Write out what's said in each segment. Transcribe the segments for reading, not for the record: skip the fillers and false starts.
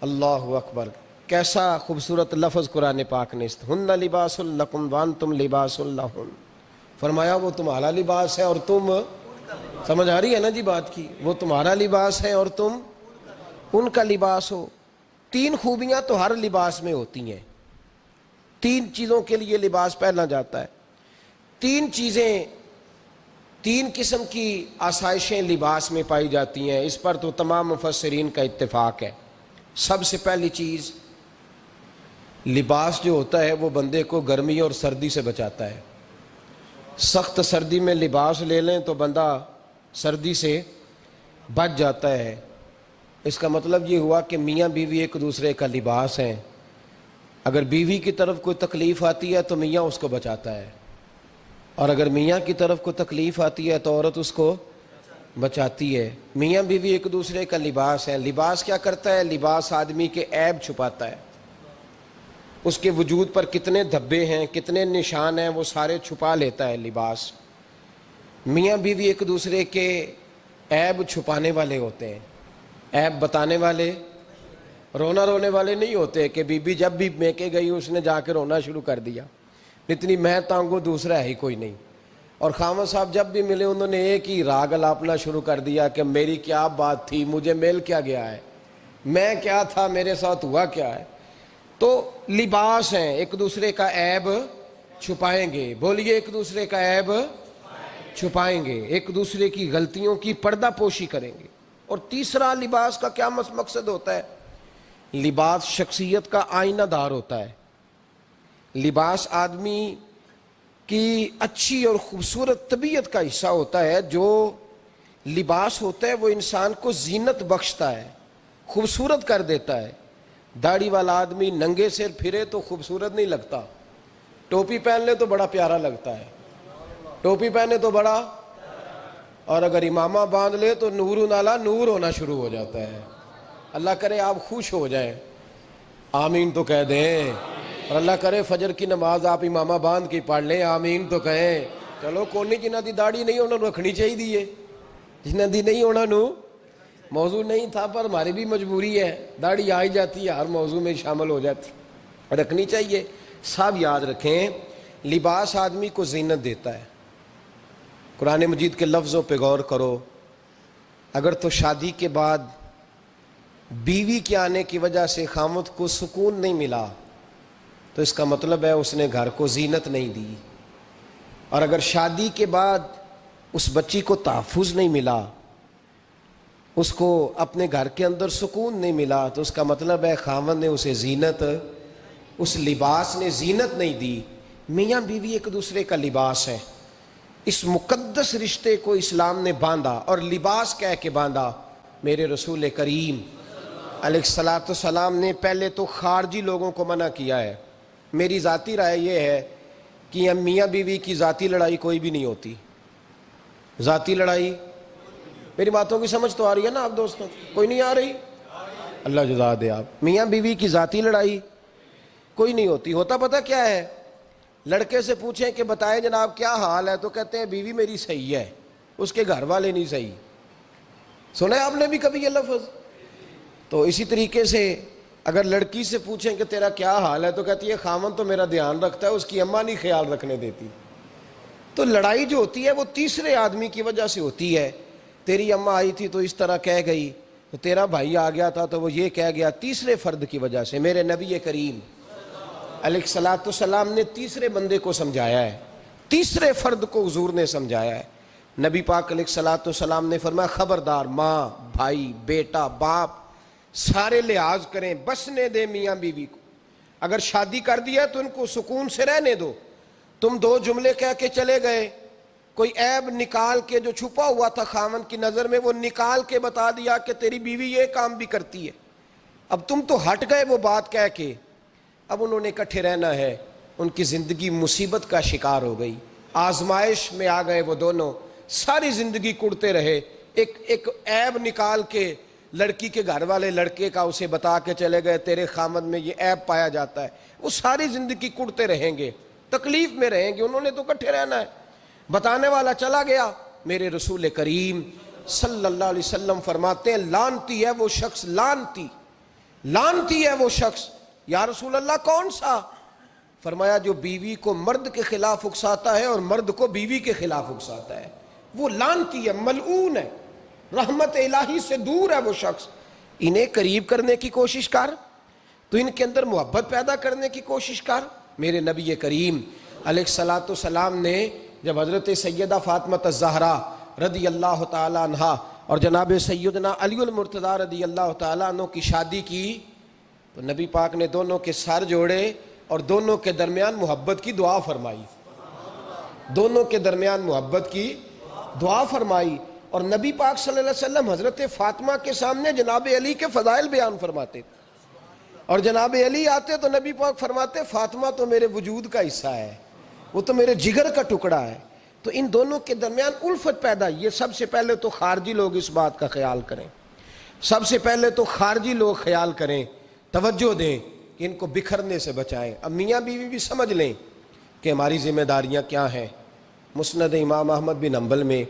اللہ اکبر، کیسا خوبصورت لفظ قرآن پاک نے ہن لباس لکم وانتم لباس لہن، فرمایا وہ تمہارا لباس ہے اور تم، سمجھ آ رہی ہے نا جی بات کی، وہ تمہارا لباس ہے اور تم ان کا لباس ہو۔ تین خوبیاں تو ہر لباس میں ہوتی ہیں، تین چیزوں کے لیے لباس پہنا جاتا ہے، تین چیزیں، تین قسم کی آسائشیں لباس میں پائی جاتی ہیں، اس پر تو تمام مفسرین کا اتفاق ہے۔ سب سے پہلی چیز، لباس جو ہوتا ہے وہ بندے کو گرمی اور سردی سے بچاتا ہے۔ سخت سردی میں لباس لے لیں تو بندہ سردی سے بچ جاتا ہے۔ اس کا مطلب یہ ہوا کہ میاں بیوی ایک دوسرے کا لباس ہیں۔ اگر بیوی کی طرف کوئی تکلیف آتی ہے تو میاں اس کو بچاتا ہے، اور اگر میاں کی طرف کوئی تکلیف آتی ہے تو عورت اس کو بچاتی ہے۔ میاں بیوی ایک دوسرے کا لباس ہے۔ لباس کیا کرتا ہے؟ لباس آدمی کے عیب چھپاتا ہے، اس کے وجود پر کتنے دھبے ہیں، کتنے نشان ہیں، وہ سارے چھپا لیتا ہے لباس۔ میاں بیوی ایک دوسرے کے عیب چھپانے والے ہوتے ہیں، عیب بتانے والے، رونا رونے والے نہیں ہوتے کہ بی بی جب بھی میکے گئی اس نے جا کے رونا شروع کر دیا، اتنی میں تانگو دوسرا ہے ہی کوئی نہیں۔ اور خاوند صاحب جب بھی ملے انہوں نے ایک ہی راگ الاپنا شروع کر دیا کہ میری کیا بات تھی، مجھے مل کیا گیا ہے، میں کیا تھا، میرے ساتھ ہوا کیا ہے۔ تو لباس ہیں، ایک دوسرے کا عیب چھپائیں گے، بولیے ایک دوسرے کا عیب چھپائیں گے، ایک دوسرے کی غلطیوں کی پردہ پوشی کریں گے۔ اور تیسرا لباس کا کیا مقصد ہوتا ہے؟ لباس شخصیت کا آئینہ دار ہوتا ہے۔ لباس آدمی کی اچھی اور خوبصورت طبیعت کا حصہ ہوتا ہے۔ جو لباس ہوتا ہے وہ انسان کو زینت بخشتا ہے، خوبصورت کر دیتا ہے۔ داڑھی والا آدمی ننگے سر پھرے تو خوبصورت نہیں لگتا، ٹوپی پہن لے تو بڑا پیارا لگتا ہے، ٹوپی پہنے تو بڑا، اور اگر امامہ باندھ لے تو نور نالا نور ہونا شروع ہو جاتا ہے۔ اللہ کرے آپ خوش ہو جائیں، آمین تو کہہ دیں، اور اللہ کرے فجر کی نماز آپ امامہ باندھ کے پڑھ لیں، آمین تو کہیں۔ چلو کونی جنہ دی داڑھی نہیں انہوں نے رکھنی چاہیے دیئے، جنہ دی نہیں ہونا نو، موضوع نہیں تھا پر ہماری بھی مجبوری ہے، داڑھی آئی جاتی ہے ہر موضوع میں شامل ہو جاتی، رکھنی چاہیے۔ سب یاد رکھیں، لباس آدمی کو زینت دیتا ہے۔ قرآن مجید کے لفظوں پہ غور کرو، اگر تو شادی کے بعد بیوی کے آنے کی وجہ سے خاوند کو سکون نہیں ملا تو اس کا مطلب ہے اس نے گھر کو زینت نہیں دی، اور اگر شادی کے بعد اس بچی کو تحفظ نہیں ملا، اس کو اپنے گھر کے اندر سکون نہیں ملا تو اس کا مطلب ہے خاوند نے اسے زینت، اس لباس نے زینت نہیں دی۔ میاں بیوی ایک دوسرے کا لباس ہے، اس مقدس رشتے کو اسلام نے باندھا، اور لباس کہہ کے باندھا۔ میرے رسول کریم علیہ السلام نے پہلے تو خارجی لوگوں کو منع کیا ہے۔ میری ذاتی رائے یہ ہے کہ میاں بیوی کی ذاتی لڑائی کوئی بھی نہیں ہوتی، ذاتی لڑائی، میری باتوں کی سمجھ تو آ رہی ہے نا آپ دوستوں؟ کوئی نہیں آ رہی؟ اللہ جزا دے آپ۔ میاں بیوی کی ذاتی لڑائی کوئی نہیں ہوتی۔ ہوتا پتہ کیا ہے؟ لڑکے سے پوچھیں کہ بتائیں جناب کیا حال ہے، تو کہتے ہیں بیوی میری صحیح ہے، اس کے گھر والے نہیں صحیح۔ سنا ہے آپ نے بھی کبھی یہ لفظ؟ تو اسی طریقے سے اگر لڑکی سے پوچھیں کہ تیرا کیا حال ہے تو کہتی ہے خاوند تو میرا دھیان رکھتا ہے، اس کی اماں نہیں خیال رکھنے دیتی۔ تو لڑائی جو ہوتی ہے وہ تیسرے آدمی کی وجہ سے ہوتی ہے۔ تیری اماں آئی تھی تو اس طرح کہہ گئی، تو تیرا بھائی آ گیا تھا تو وہ یہ کہہ گیا، تیسرے فرد کی وجہ سے۔ میرے نبی کریم علیہ السلام نے تیسرے بندے کو سمجھایا ہے، تیسرے فرد کو حضور نے سمجھایا ہے۔ نبی پاک علیہ السلام نے فرمایا خبردار، ماں، بھائی، بیٹا، باپ سارے لحاظ کریں، بسنے دے میاں بیوی کو۔ اگر شادی کر دیا تو ان کو سکون سے رہنے دو۔ تم دو جملے کہہ کے چلے گئے، کوئی عیب نکال کے جو چھپا ہوا تھا خاوند کی نظر میں وہ نکال کے بتا دیا کہ تیری بیوی یہ کام بھی کرتی ہے، اب تم تو ہٹ گئے وہ بات کہہ کے، اب انہوں نے اکٹھے رہنا ہے، ان کی زندگی مصیبت کا شکار ہو گئی، آزمائش میں آ گئے وہ دونوں، ساری زندگی کڑتے رہے۔ ایک عیب نکال کے لڑکی کے گھر والے لڑکے کا اسے بتا کے چلے گئے تیرے خامد میں یہ عیب پایا جاتا ہے، وہ ساری زندگی کڑتے رہیں گے، تکلیف میں رہیں گے۔ انہوں نے تو اکٹھے رہنا ہے، بتانے والا چلا گیا، میرے رسول کریم صلی اللہ علیہ وسلم فرماتے ہیں لعنتی ہے وہ شخص، لعنتی ہے وہ شخص۔ یا رسول اللہ کون سا؟ فرمایا جو بیوی کو مرد کے خلاف اکساتا ہے اور مرد کو بیوی کے خلاف اکساتا ہے، وہ لعنتی ہے، ملعون ہے، رحمت الہی سے دور ہے وہ شخص۔ انہیں قریب کرنے کی کوشش کر، تو ان کے اندر محبت پیدا کرنے کی کوشش کر۔ میرے نبی کریم علیہ الصلوۃ والسلام نے جب حضرت سیدہ فاطمہ الزہرا رضی اللہ تعالی عنہا اور جناب سیدنا علی المرتضیٰ رضی اللہ تعالیٰ عنہ کی شادی کی تو نبی پاک نے دونوں کے سر جوڑے اور دونوں کے درمیان محبت کی دعا فرمائی، دونوں کے درمیان محبت کی دعا فرمائی۔ اور نبی پاک صلی اللہ علیہ وسلم حضرت فاطمہ کے سامنے جناب علی کے فضائل بیان فرماتے تھے، اور جناب علی آتے تو نبی پاک فرماتے فاطمہ تو میرے وجود کا حصہ ہے، وہ تو میرے جگر کا ٹکڑا ہے۔ تو ان دونوں کے درمیان الفت پیدا۔ یہ سب سے پہلے تو خارجی لوگ اس بات کا خیال کریں، سب سے پہلے تو خارجی لوگ خیال کریں، توجہ دیں کہ ان کو بکھرنے سے بچائیں۔ اب میاں بیوی بھی سمجھ لیں کہ ہماری ذمہ داریاں کیا ہیں۔ مسند امام احمد بن حنبل میں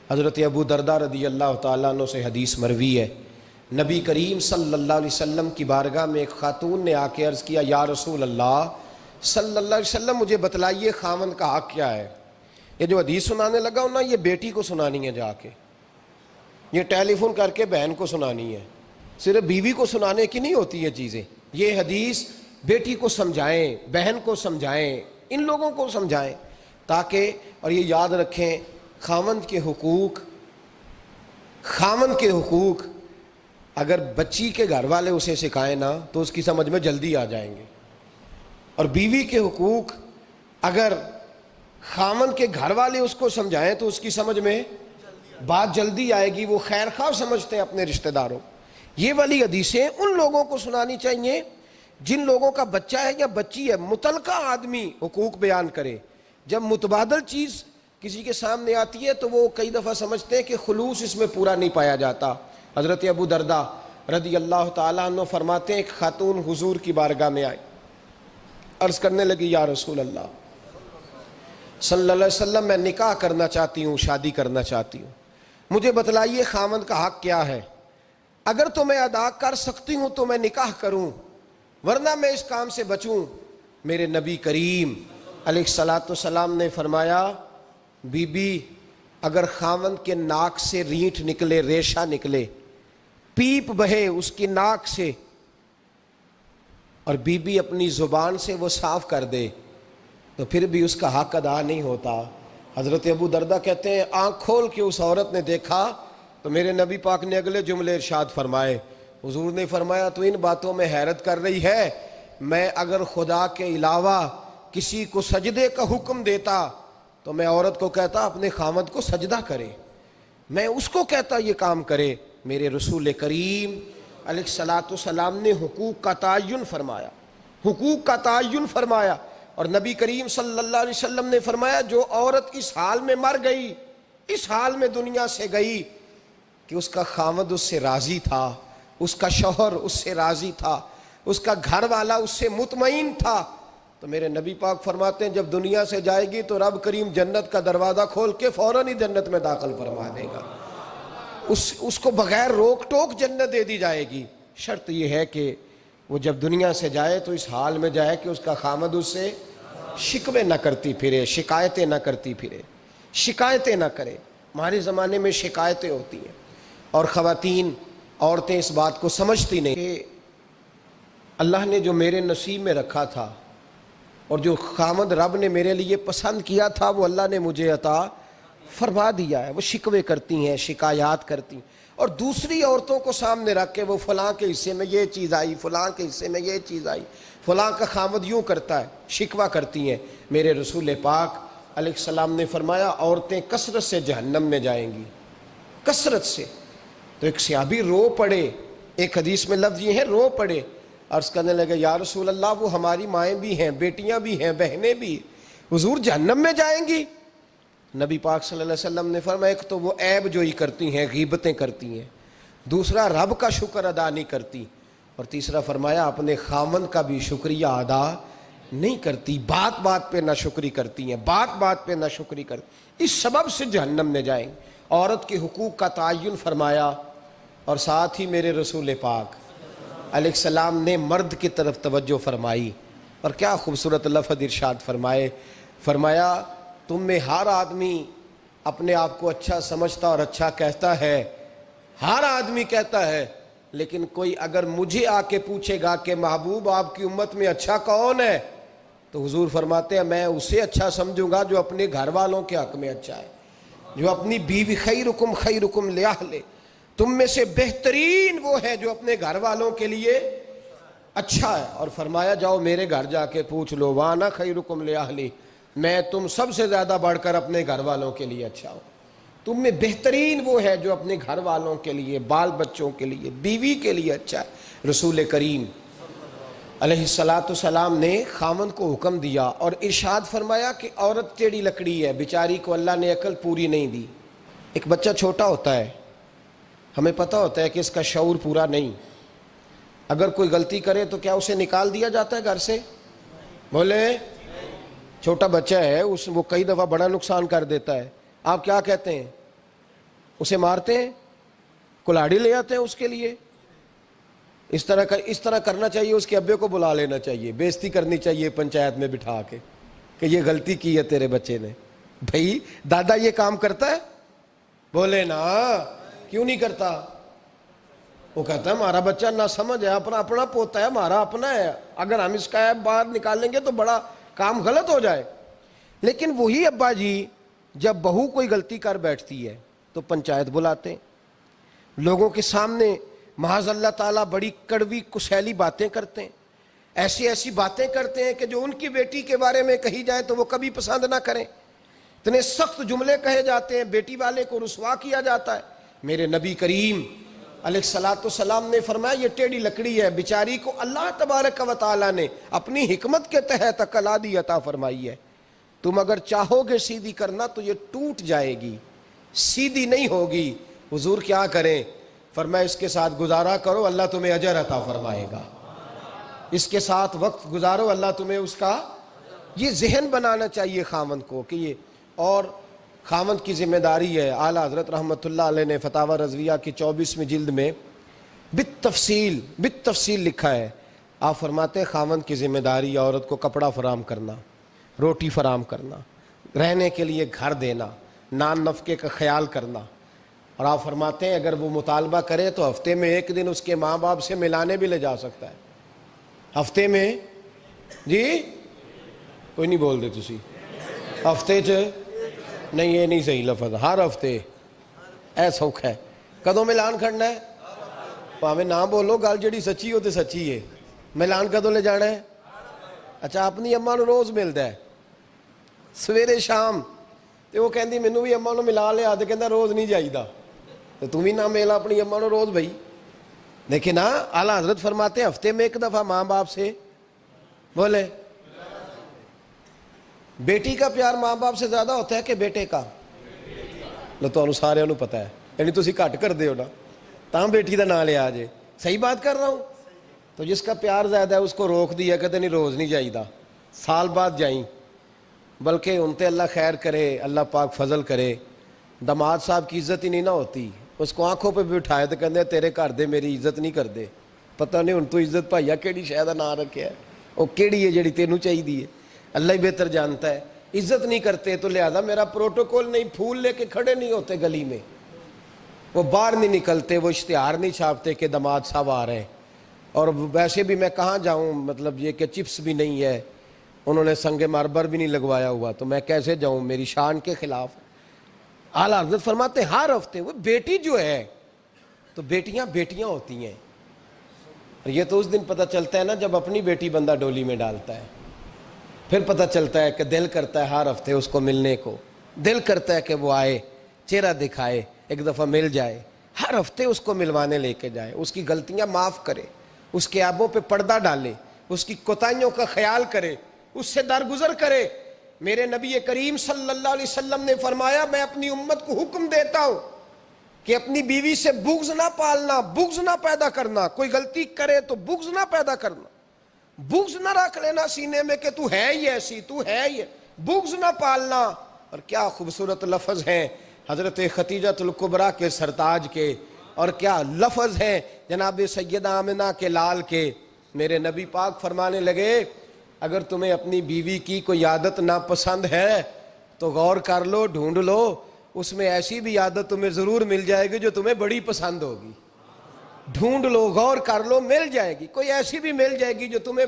حضرت ابو درداء رضی اللہ تعالیٰ عنہ سے حدیث مروی ہے، نبی کریم صلی اللہ علیہ وسلم کی بارگاہ میں ایک خاتون نے آ کے عرض کیا یا رسول اللہ صلی اللہ علیہ وسلم مجھے بتلائیے خاوند کا حق کیا ہے۔ یہ جو حدیث سنانے لگا ہوں نا، یہ بیٹی کو سنانی ہے، جا کے یہ ٹیلی فون کر کے بہن کو سنانی ہے، صرف بیوی کو سنانے کی نہیں ہوتی یہ چیزیں۔ یہ حدیث بیٹی کو سمجھائیں، بہن کو سمجھائیں، ان لوگوں کو سمجھائیں تاکہ، اور یہ یاد رکھیں خاوند کے حقوق اگر بچی کے گھر والے اسے سکھائیں نا تو اس کی سمجھ میں جلدی آ جائیں گے، اور بیوی کے حقوق اگر خاوند کے گھر والے اس کو سمجھائیں تو اس کی سمجھ میں بات جلدی آئے گی۔ وہ خیر خواہ سمجھتے ہیں اپنے رشتہ داروں۔ یہ والی حدیثیں ان لوگوں کو سنانی چاہیے جن لوگوں کا بچہ ہے یا بچی ہے۔ متعلقہ آدمی حقوق بیان کرے۔ جب متبادل چیز کسی کے سامنے آتی ہے تو وہ کئی دفعہ سمجھتے ہیں کہ خلوص اس میں پورا نہیں پایا جاتا۔ حضرت ابو درداء رضی اللہ تعالیٰ عنہ فرماتے ہیں ایک خاتون حضور کی بارگاہ میں آئی، عرض کرنے لگی یا رسول اللہ صلی اللہ علیہ وسلم میں نکاح کرنا چاہتی ہوں، شادی کرنا چاہتی ہوں، مجھے بتلائیے خاوند کا حق کیا ہے؟ اگر تو میں ادا کر سکتی ہوں تو میں نکاح کروں، ورنہ میں اس کام سے بچوں۔ میرے نبی کریم علیہ الصلوۃ والسلام نے فرمایا بی بی اگر خاوند کے ناک سے رینٹ نکلے، ریشہ نکلے، پیپ بہے اس کی ناک سے، اور بی بی اپنی زبان سے وہ صاف کر دے تو پھر بھی اس کا حق ادا نہیں ہوتا۔ حضرت ابو درداء کہتے ہیں آنکھ کھول کے اس عورت نے دیکھا تو میرے نبی پاک نے اگلے جملے ارشاد فرمائے، حضور نے فرمایا تو ان باتوں میں حیرت کر رہی ہے، میں اگر خدا کے علاوہ کسی کو سجدے کا حکم دیتا تو میں عورت کو کہتا اپنے خاوند کو سجدہ کرے، میں اس کو کہتا یہ کام کرے۔ میرے رسول کریم علیہ الصلوۃ والسلام نے حقوق کا تعین فرمایا، حقوق کا تعین فرمایا، اور نبی کریم صلی اللہ علیہ وسلم نے فرمایا جو عورت اس حال میں مر گئی، اس حال میں دنیا سے گئی کہ اس کا خاوند اس سے راضی تھا، اس کا شوہر اس سے راضی تھا، اس کا گھر والا اس سے مطمئن تھا، تو میرے نبی پاک فرماتے ہیں جب دنیا سے جائے گی تو رب کریم جنت کا دروازہ کھول کے فوراً ہی جنت میں داخل فرما دے گا، اس کو بغیر روک ٹوک جنت دے دی جائے گی۔ شرط یہ ہے کہ وہ جب دنیا سے جائے تو اس حال میں جائے کہ اس کا خاوند اس سے شکوے نہ کرتی پھرے، شکایتیں نہ کرتی پھرے، شکایتیں نہ کرے۔ ہمارے زمانے میں شکایتیں ہوتی ہیں اور خواتین، عورتیں اس بات کو سمجھتی نہیں کہ اللہ نے جو میرے نصیب میں رکھا تھا اور جو خاوند رب نے میرے لیے پسند کیا تھا وہ اللہ نے مجھے عطا فرما دیا ہے۔ وہ شکوے کرتی ہیں، شکایات کرتی ہیں، اور دوسری عورتوں کو سامنے رکھ کے وہ فلاں کے حصے میں یہ چیز آئی، فلاں کے حصے میں یہ چیز آئی، فلاں کا خاوند یوں کرتا ہے، شکوہ کرتی ہیں۔ میرے رسول پاک علیہ السلام نے فرمایا عورتیں کثرت سے جہنم میں جائیں گی، کثرت سے۔ تو ایک صحابی رو پڑے، ایک حدیث میں لفظ یہ ہے رو پڑے، عرض کرنے لگے یا رسول اللہ وہ ہماری مائیں بھی ہیں، بیٹیاں بھی ہیں، بہنیں بھی، حضور جہنم میں جائیں گی؟ نبی پاک صلی اللہ علیہ وسلم نے فرمایا ایک تو وہ عیب جوئی کرتی ہیں، غیبتیں کرتی ہیں، دوسرا رب کا شکر ادا نہیں کرتی، اور تیسرا فرمایا اپنے خاوند کا بھی شکریہ ادا نہیں کرتی، بات بات پہ ناشکری کرتی ہیں، بات بات پہ ناشکری کرتی، اس سبب سے جہنم میں جائیں گے۔ عورت کے حقوق کا تعین فرمایا، اور ساتھ ہی میرے رسول پاک علیہ السلام نے مرد کی طرف توجہ فرمائی، اور کیا خوبصورت لفظ ارشاد فرمایا تم میں ہر آدمی اپنے آپ کو اچھا سمجھتا اور اچھا کہتا ہے، ہر آدمی کہتا ہے، لیکن کوئی اگر مجھے آ کے پوچھے گا کہ محبوب آپ کی امت میں اچھا کون ہے، تو حضور فرماتے ہیں میں اسے اچھا سمجھوں گا جو اپنے گھر والوں کے حق میں اچھا ہے، جو اپنی بیوی خیرکم لأہلہ، تم میں سے بہترین وہ ہے جو اپنے گھر والوں کے لیے اچھا ہے۔ اور فرمایا جاؤ میرے گھر جا کے پوچھ لو، وانا خیرکم لأہلی، میں تم سب سے زیادہ بڑھ کر اپنے گھر والوں کے لیے اچھا ہوں۔ تم میں بہترین وہ ہے جو اپنے گھر والوں کے لیے، بال بچوں کے لیے، بیوی کے لیے اچھا ہے۔ رسول کریم علیہ السلام نے خاوند کو حکم دیا اور ارشاد فرمایا کہ عورت ٹیڑھی لکڑی ہے، بیچاری کو اللہ نے عقل پوری نہیں دی۔ ایک بچہ چھوٹا ہوتا ہے، ہمیں پتہ ہوتا ہے کہ اس کا شعور پورا نہیں، اگر کوئی غلطی کرے تو کیا اسے نکال دیا جاتا ہے گھر سے؟ بولے، چھوٹا بچہ ہے، وہ کئی دفعہ بڑا نقصان کر دیتا ہے، آپ کیا کہتے ہیں؟ اسے مارتے ہیں، کلاڑی لے آتے ہیں اس کے لیے؟ اس طرح کرنا چاہیے، اس کے ابے کو بلا لینا چاہیے، بے عزتی کرنی چاہیے پنچایت میں بٹھا کے کہ یہ غلطی کی ہے تیرے بچے نے۔ بھائی دادا یہ کام کرتا ہے؟ بولے نا، کیوں نہیں کرتا؟ وہ کہتا ہے ہمارا بچہ نہ سمجھ ہے، اپنا پوتا ہے، ہمارا اپنا ہے، اگر ہم اس کا باہر نکالیں گے تو بڑا کام غلط ہو جائے۔ لیکن وہی ابا جی جب بہو کوئی غلطی کر بیٹھتی ہے تو پنچایت بلاتے ہیں، لوگوں کے سامنے معاذ اللہ تعالیٰ بڑی کڑوی کسیلی باتیں کرتے ہیں، ایسی باتیں کرتے ہیں کہ جو ان کی بیٹی کے بارے میں کہی جائے تو وہ کبھی پسند نہ کریں، اتنے سخت جملے کہے جاتے ہیں، بیٹی والے کو رسوا کیا جاتا ہے۔ میرے نبی کریم علیہ السلام نے فرمایا یہ ٹیڑھی لکڑی ہے، بیچاری کو اللہ تبارک و تعالیٰ نے اپنی حکمت کے تحت عقل عادی عطا فرمائی ہے، تم اگر چاہو گے سیدھی کرنا تو یہ ٹوٹ جائے گی، سیدھی نہیں ہوگی۔ حضور کیا کریں؟ فرمایا اس کے ساتھ گزارا کرو، اللہ تمہیں اجر عطا فرمائے گا، اس کے ساتھ وقت گزارو، اللہ تمہیں اس کا، یہ ذہن بنانا چاہیے خاوند کو کہ یہ، اور خاوند کی ذمہ داری ہے۔ اعلیٰ حضرت رحمۃ اللہ علیہ نے فتاوی رضویہ کی 24ویں جلد میں بالتفصیل لکھا ہے، آپ فرماتے ہیں خاوند کی ذمہ داری عورت کو کپڑا فراہم کرنا، روٹی فراہم کرنا، رہنے کے لیے گھر دینا، نان نفقے کا خیال کرنا، اور آپ فرماتے ہیں اگر وہ مطالبہ کرے تو ہفتے میں ایک دن اس کے ماں باپ سے ملانے بھی لے جا سکتا ہے۔ ہفتے میں، جی کوئی نہیں بول دے تسی، ہفتے نہیں، یہ نہیں صحیح لفظ، ہر ہفتے اے سوکھ ہے، کدوں ملان کھڑنا ہے؟ پاویں نہ بولو، گل جڑی سچی ہو تو سچی ہے، ملان کدوں لے جانا ہے؟ اچھا اپنی اماں نو روز ملتا ہے سویرے شام، تو وہ کہندی مینوں بھی اماں نو ملا لیا، تو کہندا روز نہیں جائیدا، تو تم ہی نہ ملا اپنی اماں نو روز بھائی۔ لیکن نا اعلیٰ حضرت فرماتے ہیں ہفتے میں ایک دفعہ ماں باپ سے، بولے، بیٹی کا پیار ماں باپ سے زیادہ ہوتا ہے کہ بیٹے کا؟ لو تو سارے انہوں پتہ ہے، یعنی تسی گھٹ کر دے ہو نا، تاں بیٹی دا نام لیا جے، صحیح بات کر رہا ہوں؟ تو جس کا پیار زیادہ ہے اس کو روک دیا، کہتے نہیں روز نہیں جائیدہ، سال بعد جائیں، بلکہ ان تے اللہ خیر کرے، اللہ پاک فضل کرے، داماد صاحب کی عزت ہی نہیں نہ ہوتی، اس کو آنکھوں پہ بھی اٹھائے تو کہتے ہیں تیرے گھر دے میری عزت نہیں کر دے، پتہ نہیں ان تو عزت بھائیا کیڑی شے دا نام رکھیا ہے، وہ کیڑی ہے جڑی تینوں چاہیے، اللہ ہی بہتر جانتا ہے۔ عزت نہیں کرتے تو لہذا میرا پروٹوکول نہیں، پھول لے کے کھڑے نہیں ہوتے گلی میں، وہ باہر نہیں نکلتے، وہ اشتہار نہیں چھاپتے کہ داماد صاحب آ رہے ہیں، اور ویسے بھی میں کہاں جاؤں، مطلب یہ کہ چپس بھی نہیں ہے، انہوں نے سنگ مرمر بھی نہیں لگوایا ہوا، تو میں کیسے جاؤں، میری شان کے خلاف۔ اعلیٰ حضرت فرماتے ہیں ہر ہفتے وہ بیٹی جو ہے، تو بیٹیاں ہوتی ہیں، اور یہ تو اس دن پتہ چلتا ہے نا جب اپنی بیٹی بندہ ڈولی میں ڈالتا ہے، پھر پتہ چلتا ہے کہ دل کرتا ہے ہر ہفتے اس کو ملنے کو، دل کرتا ہے کہ وہ آئے، چہرہ دکھائے، ایک دفعہ مل جائے، ہر ہفتے اس کو ملوانے لے کے جائے، اس کی غلطیاں معاف کرے، اس کے عیبوں پہ پردہ ڈالے، اس کی کوتاہیوں کا خیال کرے، اس سے درگزر کرے۔ میرے نبی کریم صلی اللہ علیہ وسلم نے فرمایا میں اپنی امت کو حکم دیتا ہوں کہ اپنی بیوی سے بغض نہ پالنا، بغض نہ پیدا کرنا، کوئی غلطی کرے تو بغض نہ پیدا کرنا، بغض نہ رکھ لینا سینے میں کہ تو ہے ہی ایسی، تو ہے ہی، بغض نہ پالنا۔ اور کیا خوبصورت لفظ ہیں حضرت خدیجۃ الکبریٰ کے سرتاج کے، اور کیا لفظ ہیں جناب سیدہ آمنہ کے لال کے۔ میرے نبی پاک فرمانے لگے اگر تمہیں اپنی بیوی کی کوئی عادت ناپسند ہے تو غور کر لو، ڈھونڈ لو، اس میں ایسی بھی عادت تمہیں ضرور مل جائے گی جو تمہیں بڑی پسند ہوگی۔ ڈھونڈ لو، غور کر لو، مل جائے گی، کوئی ایسی بھی مل جائے گی جو تمہیں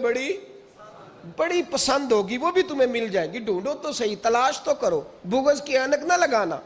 بڑی پسند ہوگی، وہ بھی تمہیں مل جائے گی۔ ڈھونڈو تو صحیح، تلاش تو کرو، بغض کی اینک نہ لگانا۔